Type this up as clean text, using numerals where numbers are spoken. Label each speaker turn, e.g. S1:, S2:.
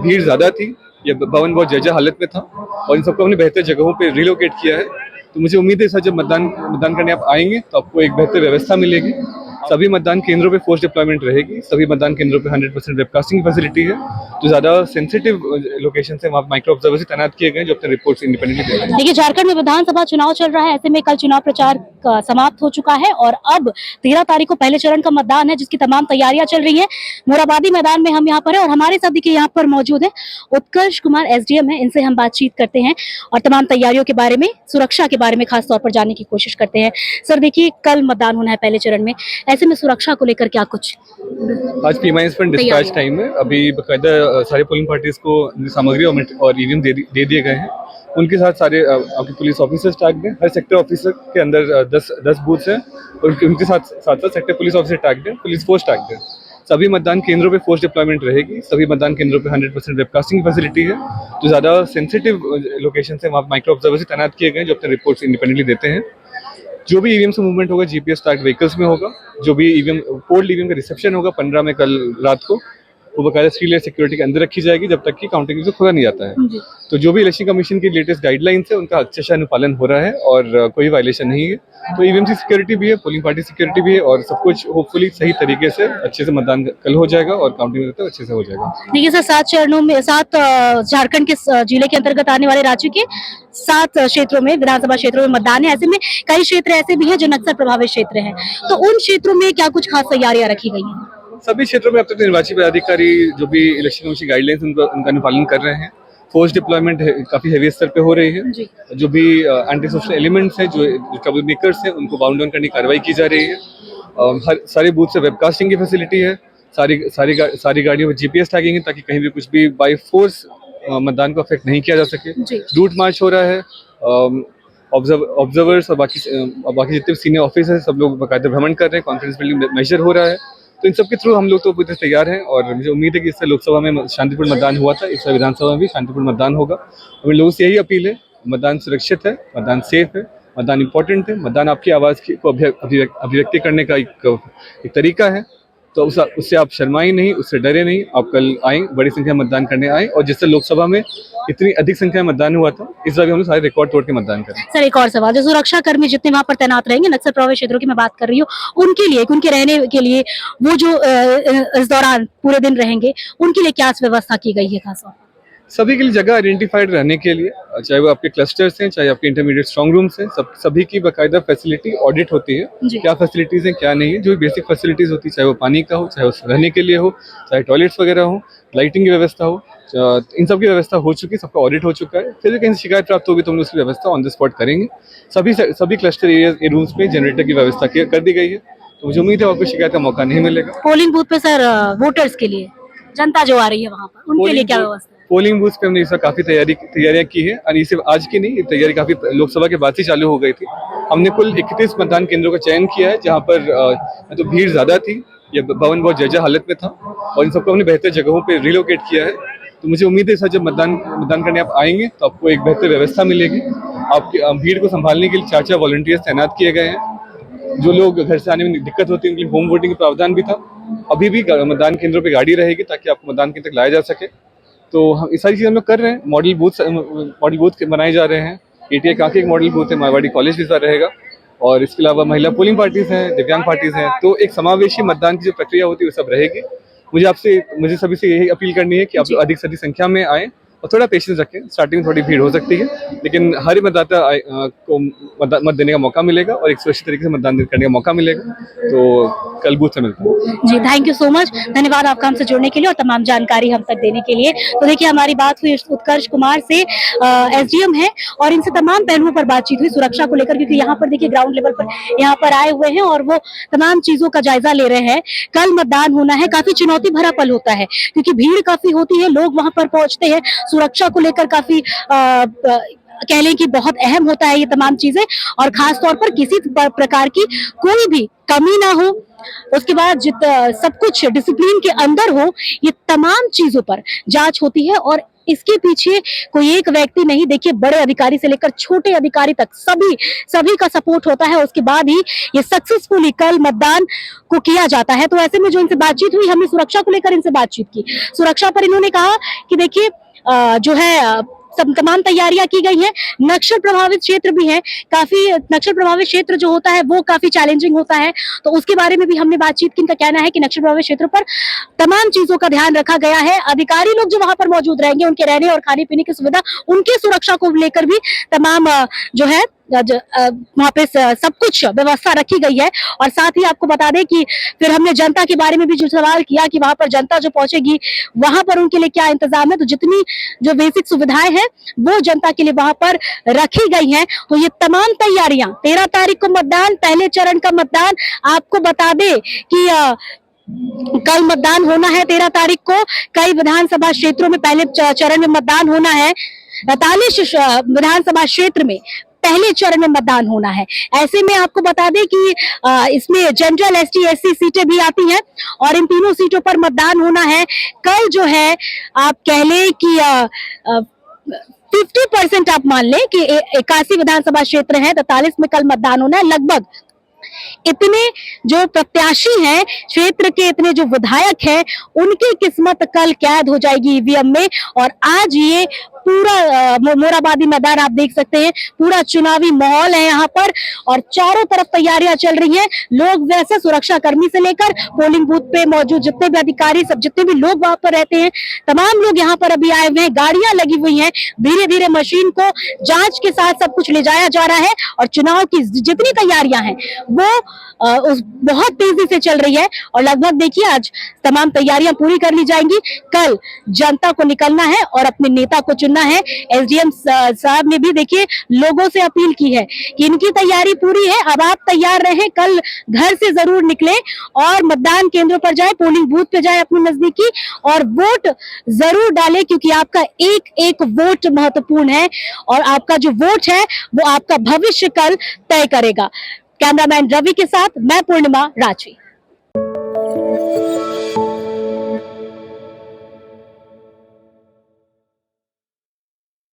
S1: भीड़ ज्यादा थी, ये भवन बहुत जर्जर हालत में था और इन सबको हमने बेहतर जगहों पे रिलोकेट किया है। तो मुझे उम्मीद है सर, जब मतदान करने आप आएंगे तो आपको एक बेहतर व्यवस्था मिलेगी। सभी मतदान केंद्रों पे फोर्स डिप्लॉयमेंट रहेगी। सभी मतदान केंद्रों पे 100% वेबकास्टिंग की फैसिलिटी है। जो ज्यादा सेंसिटिव लोकेशन है वहाँ माइक्रो ऑब्जर्वर्स तैनात किए गए जो अपने रिपोर्ट्स इंडिपेंडेंटली दे रहे हैं।
S2: देखिए, झारखंड में विधानसभा चुनाव चल रहा है। ऐसे में कल चुनाव प्रचार समाप्त हो चुका है और अब 13 तारीख को पहले चरण का मतदान है, जिसकी तमाम तैयारियां चल रही है। मोराबादी मैदान में हम यहाँ पर है और हमारे साथ देखिए यहाँ पर मौजूद है उत्कर्ष कुमार SDM है। इनसे हम बातचीत करते हैं और तमाम तैयारियों के बारे में, सुरक्षा के बारे में खास तौर पर जानने की कोशिश करते हैं। सर देखिए, कल मतदान होना है पहले चरण में, ऐसे में सुरक्षा को लेकर क्या कुछ
S1: आज P-1 डिस्पैच टाइम है। अभी बाकायदा सारे पोलिंग पार्टीज को सामग्री और ईवीएम दे दिए गए हैं। उनके साथ सारे आपके पुलिस ऑफिसर्स टैग्ड हैं। हर सेक्टर ऑफिसर के अंदर 10 बूथ्स हैं और उनके साथ सेक्टर पुलिस ऑफिसर टैग्ड हैं, पुलिस फोर्स टैग्ड है। सभी मतदान केंद्रों पे फोर्स डिप्लॉयमेंट रहेगी। सभी मतदान केंद्रों पे 100% वेबकास्टिंग की फैसिलिटी है। जो ज्यादा सेंसिटिव लोकेशन है वहाँ माइक्रो ऑब्जर्वर्स तैनात किए गए जो अपने रिपोर्ट्स इंडिपेंडेंटली देते हैं। जो भी ईवीएम से मूवमेंट होगा GPS टैग्ड व्हीकल्स में होगा। जो भी ईवीएम पोल्ड ईवीएम का रिसेप्शन होगा 15 में कल रात को, वो बकायदा 3 लेयर सिक्योरिटी के अंदर रखी जाएगी जब तक कि काउंटिंग से खुला नहीं जाता है। तो जो भी इलेक्शन कमीशन की लेटेस्ट गाइडलाइंस है उनका अक्षरशः अनुपालन हो रहा है और कोई वायलेशन नहीं है। तो ईवीएम की सिक्योरिटी भी है, पोलिंग पार्टी सिक्योरिटी भी है और सब कुछ होपफुली सही तरीके से अच्छे से मतदान कल हो जाएगा और काउंटिंग अच्छे से हो जाएगा।
S2: देखिए सर, 7 चरणों में 7 झारखंड के जिले के अंतर्गत आने वाले राज्य के 7 क्षेत्रों में, विधानसभा क्षेत्रों में मतदान है। ऐसे में कई क्षेत्र ऐसे भी हैं जो नक्सल प्रभावित क्षेत्र हैं, तो उन क्षेत्रों में क्या कुछ खास तैयारियां रखी गई हैं?
S1: सभी क्षेत्रों में अब तक निर्वाची पदाधिकारी जो भी इलेक्शन कमीशन गाइडलाइंस उनका अनुपालन कर रहे हैं। फोर्स डिप्लॉयमेंट काफी हैवी स्तर पे हो रही है। जो भी एंटी सोशल एलिमेंट्स हैं, जो ट्रबल मेकर्स हैं, उनको बाउंड डाउन करने की कार्रवाई की जा रही है। हर सारे बूथ से वेबकास्टिंग की फैसिलिटी है। सारी गाड़ियों में GPS टैगिंग है ताकि कहीं भी कुछ भी बाय फोर्स मतदान को अफेक्ट नहीं किया जा सके। रूट मार्च हो रहा है। ऑब्जर्वर्स और बाकी जितने सीनियर ऑफिसर्स सब लोग बाकायदा भ्रमण कर रहे हैं। कॉन्फिडेंस बिल्डिंग मेजर हो रहा है। तो इन सब के थ्रू हम लोग तो पूरी तैयार हैं और मुझे उम्मीद है कि इससे लोकसभा में शांतिपूर्ण मतदान हुआ था, इससे विधानसभा में भी शांतिपूर्ण मतदान होगा। और लोगों से यही अपील है, मतदान सुरक्षित है, मतदान सेफ है, मतदान इंपॉर्टेंट है। मतदान आपकी आवाज़ को अभिव्यक्ति करने का एक तरीका है। तो उससे आप शर्माएं नहीं, उससे डरे नहीं। आप कल आएँ, बड़ी संख्या में मतदान करने आए और जिससे लोकसभा में इतनी अधिक संख्या में मतदान हुआ था, इस बार भी हम लोग सारे रिकॉर्ड तोड़ के मतदान करें।
S2: सर एक और सवाल, जो सुरक्षा कर्मी जितने वहाँ पर तैनात रहेंगे, नक्सल प्रभावित क्षेत्रों की मैं बात कर रही हूँ, उनके लिए, उनके रहने के लिए, वो जो इस दौरान पूरे दिन रहेंगे, उनके लिए क्या व्यवस्था की गई है खास तौर पर?
S1: सभी के लिए जगह आइडेंटिफाइड रहने के लिए, चाहे वो आपके क्लस्टर्स हैं, चाहे आपके इंटरमीडिएट स्ट्रॉन्ग रूम्स हैं, सभी की बाकायदा फैसिलिटी ऑडिट होती है। क्या फैसिलिटीज हैं, क्या नहीं है। जो बेसिक फैसिलिटीज होती है, चाहे वो पानी का हो, चाहे वो रहने के लिए हो, चाहे टॉयलेट्स वगैरह हो, लाइटिंग की व्यवस्था हो, इन सब की व्यवस्था हो चुकी है, सबका ऑडिट हो चुका है। फिर भी कहीं शिकायत प्राप्त होगी तो हम लोग उसकी व्यवस्था ऑन द स्पॉट करेंगे। सभी क्लस्टर एरिया रूम्स में जनरेटर की व्यवस्था कर दी गई है। तो मुझे उम्मीद है आपको शिकायत का मौका नहीं मिलेगा।
S2: पोलिंग बूथ पे सर, वोटर्स के लिए, जनता जो आ रही है वहाँ पर, उनके लिए क्या व्यवस्था?
S1: पोलिंग बूथ पे हमने इस बार काफी तैयारियां की है और ये सिर्फ आज की नहीं, ये तैयारी काफी लोकसभा के बाद से चालू हो गई थी। हमने कुल 31 मतदान केंद्रों का चयन किया है जहाँ पर तो भीड़ ज्यादा थी, ये भवन बहुत जर्जर हालत में था और इन सबको हमने बेहतर जगहों पे रिलोकेट किया है। तो मुझे उम्मीद है सर, जब मतदान करने आप आएंगे तो आपको एक बेहतर व्यवस्था मिलेगी। आपकी भीड़ को संभालने के लिए 4 वॉलंटियर्स तैनात किए गए हैं। जो लोग घर से आने में दिक्कत होती है उनके लिए होम वोटिंग का प्रावधान भी था। अभी भी मतदान केंद्रों पर गाड़ी रहेगी ताकि आपको मतदान केंद्र तक लाया जा सके। तो हम इस सारी चीज़ हम लोग कर रहे हैं। मॉडल बूथ बनाए जा रहे हैं। ATI काफी एक मॉडल बूथ है, मारवाड़ी कॉलेज भी रहेगा और इसके अलावा महिला पोलिंग पार्टीज हैं, दिव्यांग पार्टीज हैं। तो एक समावेशी मतदान की जो प्रक्रिया होती है वो सब रहेगी। मुझे सभी से यही अपील करनी है कि आप लोग अधिक से अधिक संख्या में आएँ और थोड़ा पेशेंस रखें। स्टार्टिंग में थोड़ी भीड़ हो सकती है, लेकिन हर मतदाता को मत देने का मौका मिलेगा और एक सुरक्षित तरीके से मतदान करने का मौका मिलेगा। तो कल बूथ से मिलते हैं।
S2: जी, थैंक यू सो मच, धन्यवाद आपका हमसे जुड़ने के लिए और तमाम जानकारी हम तक देने के लिए। तो देखिए, हमारी बात हुई उत्कर्ष कुमार से, SDM है, और इनसे तमाम पहलुओं पर बातचीत हुई सुरक्षा को लेकर, क्योंकि यहाँ पर देखिए ग्राउंड लेवल पर यहाँ पर आए हुए हैं और वो तमाम चीजों का जायजा ले रहे हैं। कल मतदान होना है, काफी चुनौती भरा पल होता है क्योंकि भीड़ काफी होती है, लोग वहां पर पहुंचते हैं, सुरक्षा को लेकर काफी कह लें कि बहुत अहम होता है ये तमाम चीजें, और खास तौर पर किसी प्रकार की कोई भी कमी ना हो, उसके बाद सब कुछ डिसिप्लिन के अंदर हो, ये तमाम चीजों पर जांच होती है। और इसके पीछे कोई एक व्यक्ति नहीं, देखिए बड़े अधिकारी से लेकर छोटे अधिकारी तक सभी का सपोर्ट होता है, उसके बाद ही ये सक्सेसफुली कल मतदान को किया जाता है। तो ऐसे में जो इनसे बातचीत हुई, हमने सुरक्षा को लेकर इनसे बातचीत की। सुरक्षा पर इन्होंने कहा कि देखिए जो है तमाम तैयारियां की गई हैं। नक्सल प्रभावित क्षेत्र भी है, काफी नक्सल प्रभावित क्षेत्र जो होता है वो काफी चैलेंजिंग होता है, तो उसके बारे में भी हमने बातचीत की। इनका कहना है कि नक्सल प्रभावित क्षेत्र पर तमाम चीजों का ध्यान रखा गया है। अधिकारी लोग जो वहां पर मौजूद रहेंगे, उनके रहने और खाने पीने की सुविधा, उनकी सुरक्षा को लेकर भी तमाम जो है वहां पे सब कुछ व्यवस्था रखी गई है। और साथ ही आपको बता दें कि फिर हमने जनता के बारे में भी जो सवाल किया कि वहां पर जनता जो पहुंचेगी वहां पर उनके लिए क्या इंतजाम है, तो जितनी जो बेसिक सुविधाएं हैं वो जनता के लिए वहां पर रखी गई हैं। तो ये तमाम तैयारियां 13 तारीख को मतदान, पहले चरण का मतदान, आपको बता दें कि कल मतदान होना है 13 तारीख को। कई विधानसभा क्षेत्रों में पहले चरण में मतदान होना है। 43 विधानसभा क्षेत्र में पहले चरण में मतदान होना है। ऐसे में आपको बता दें कि इसमें जनरल ST SC सीटें भी आती हैं और इन तीनों सीटों पर मतदान होना है। कल जो है आप कह लें कि 50% आप मान लें कि 81 विधानसभा क्षेत्र हैं, 43 में कल मतदान होना है। लगभग इतने जो प्रत्याशी हैं क्षेत्र के, इतने जो विधायक हैं, उनकी किस्मत कल कैद हो जाएगी EVM में। और आज ये पूरा मोराबादी मैदान आप देख सकते हैं, पूरा चुनावी माहौल है यहाँ पर और चारों तरफ तैयारियां चल रही हैं। लोग वैसे सुरक्षा कर्मी से लेकर पोलिंग बूथ पे मौजूद जितने भी अधिकारी, सब जितने भी लोग वहां पर रहते हैं, तमाम लोग यहाँ पर अभी आए हुए हैं। गाड़ियां लगी हुई हैं, धीरे धीरे मशीन को जांच के साथ सब कुछ ले जाया जा रहा है और चुनाव की जितनी तैयारियां हैं वो बहुत तेजी से चल रही है। और लगभग देखिए आज तमाम तैयारियां पूरी कर ली जाएंगी। कल जनता को निकलना है और अपने नेता को चुनना है। SDM साहब ने भी देखिए लोगों से अपील की है कि इनकी तैयारी पूरी है, अब आप तैयार रहें, कल घर से जरूर निकलें और मतदान केंद्रों पर जाए, पोलिंग बूथ पे जाए अपने नजदीकी, और वोट जरूर डालें क्योंकि आपका एक एक वोट महत्वपूर्ण है और आपका जो वोट है वो आपका भविष्य कल तय करेगा। कैमरामैन रवि के साथ मैं पूर्णिमा राजवी।